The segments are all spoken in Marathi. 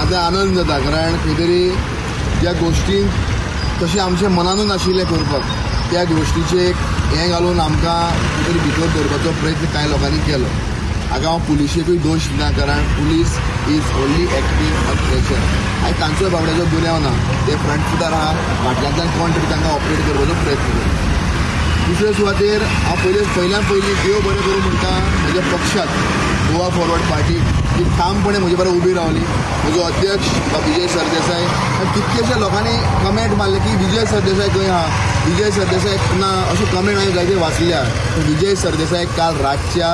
म्हाका आनंद जाता, कारण खंय तरी ज्या गोष्टींक तशें आमच्या मनानूच नाशिल्लें करपाक त्या गोष्टीचें एक हें घालून आमकां खंय तरी भितर दवरपाचो प्रयत्न कांय लोकांनी केलो. हाका हांव पुलिशेकूय दोश दिना, कारण police is only acting on pressure. आयज तांचो बाबड्याचो गुन्यांव ना, ते फ्रंट फुटार आहा, फाटल्यातल्यान कोण तरी तांकां ऑपरेट करपाचो प्रयत्न करता. दुसरे सुवातेर हांव पयलीं देव बरें करूं म्हणटा म्हज्या पक्षाक गोवा फॉरवर्ड पार्टी ही ठामपणे म्हजे बरोबर उबी रावली. म्हजो अध्यक्ष विजय सरदेसाय, कितकेशे लोकांनी कमेंट मारले की विजय सरदेसाय खंय आहा, विजय सरदेसाय ना, अशें कमेंट हांवें जायते वाचल्या. विजय सरदेसाय काल रातच्या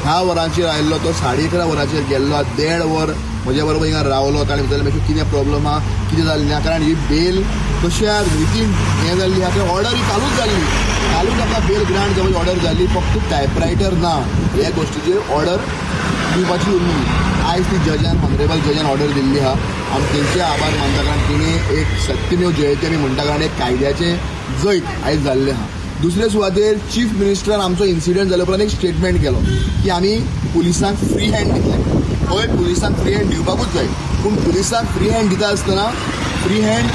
10 वरांचेर आयिल्लो, तो 11:30 वरांचेर गेल्लो, 1.5 वर म्हजे बरोबर हिंगा रावलो. ताणें विचारलें मागीर कितें प्रॉब्लम आहा, कितें जालें ना, कारण ही बेल कशा रितीन हें जाल्ली आहा, ते ऑर्डर ही चालूच जाल्ली, चालूच आतां बेल ग्रांट जावपाची ऑर्डर जाल्ली, फक्त टायपरायटर ना ह्या गोश्टीचेर ऑर्डर दिवपाची उरली. आयज ती Jazan, honourable Jazan order Delhi आहा. आमी तेंचे आभार मानता, कारण तिणें एक सत्यमेव जयते आमी म्हणटा, कारण एक कायद्याचें जैत आयज जाल्लें आहा. दुसरे सुवातेर चीफ मिनिस्टरान आमचो इन्सिडंट जाल्या उपरांत एक स्टेटमेंट केलो की आमी पुलिसांक फ्री हँड दितले. हय, पुलिसांक फ्री हँड दिवपाकूच जाय, पूण पुलिसांक फ्री हँड दिता आसतना फ्री हँड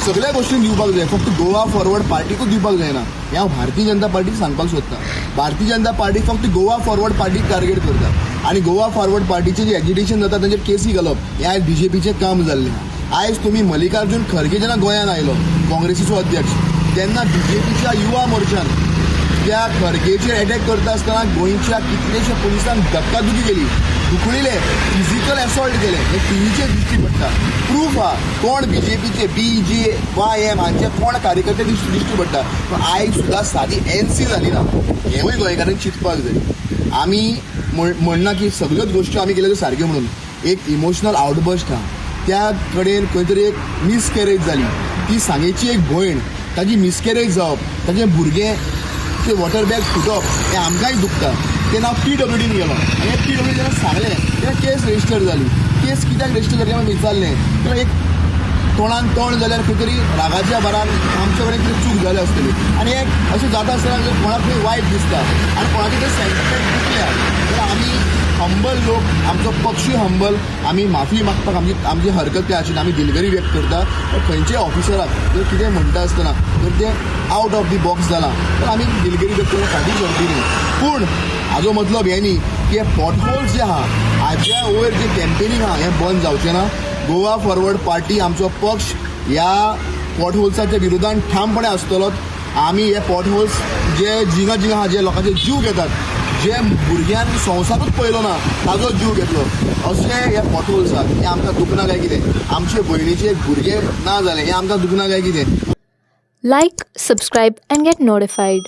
सगळ्या गोष्टींक दिवपाक जाय, फक्त गोवा फॉरवर्ड पार्टीकूच दिवपाक जायना. हें हांव भारतीय जनता पार्टीक सांगपाक सोदता. भारतीय जनता पार्टी फक्त गोवा फॉरवर्ड पार्टीक टार्गेट करता, आनी गोवा फॉरवर्ड पार्टीचें जे एजिटेशन जाता तांचेर केसी घालप हें आयज बीजेपीचें काम जाल्लें. आयज तुमी मल्लिकार्जून खरगे जेन्ना गोंयांत आयलो काँग्रेसीचो अध्यक्ष, तेन्ना बीजेपीच्या युवा मोर्चान त्या खरगेचेर अटॅक करता आसतना गोंयच्या कितलेशे पुलिसांक धक्काधुकी केली, दुखणिले, फिजिकल असॉल्ट केले. हे टीव्हीचेर दिश्टी पडटा, प्रूफ आहा कोण बीजेपीचे BJYM हांचे कोण कार्यकर्ते दिश्टी पडटा. पूण आयज सुद्दां सादी NC जाली ना, हेंवूय गोंयकारांनी चिंतपाक जाय. आमी म्हणना की सगळ्योच गोश्टी आमी केल्यो सारक्यो म्हणून. एक इमोशनल आउटबस्ट आहा, त्या कडेन खंय तरी एक मिसकॅरेज जाली, ती सांगेची एक भयण, ताजी मिसकॅरेज जावप, ताचें भुरगें ते वॉटर बॅग फुटप हें आमकांय दुखता. तें नांव PWDन गेलो, आनी हे PWD जेन्ना सांगलें तेन्ना केस रजिस्टर जाली. केस कित्याक रजिस्टर जाली हांवें विचारलें, तेन्ना एक तोंडान तोंड जाल्यार खंय तरी रागाच्या भरान आमचे कडेन कितें चूक जाली आसतली, आनी एक अशें जाता आसतना कोणाक खंय वायट दिसता आनी कोणाचे ते सेंटिमेंट दुखल्या, जाल्यार आमी हंबल लोक, आमचो पक्षूय हंबल, आमी माफी मागपाक आमची हरकत काय आशिल्ली, आमी दिलगिरी व्यक्त करता. खंयच्याय ऑफिसराक जर कितें म्हणटा आसतना जर तें आउट ऑफ दी बॉक्स जालां तर आमी दिलगिरी व्यक्त करपाक फाटीं सरतलीं. पूण हाजो मतलब हें न्ही की हे पॉटहोल्स जे आहा हाज्या वयर जे कॅम्पेनींग आहा हें बंद जावचें ना. गोवा फॉरवर्ड पार्टी आमचो पक्ष ह्या पॉटहोल्साच्या विरोधान ठामपणे आसतलोच. आमी हे पॉटहोल्स जे जिंगा आहा, जे लोकांचे जीव घेतात, जे भुरग्यान संवसारूच पळयलो ना ताजो जीव घेतलो, अशें हे पॉटहोल्स आहात. हें आमकां दुखना काय कितें, आमचे भयणीचे भुरगे ना जाले हें आमकां दुखना काय कितें. Like, subscribe and get notified.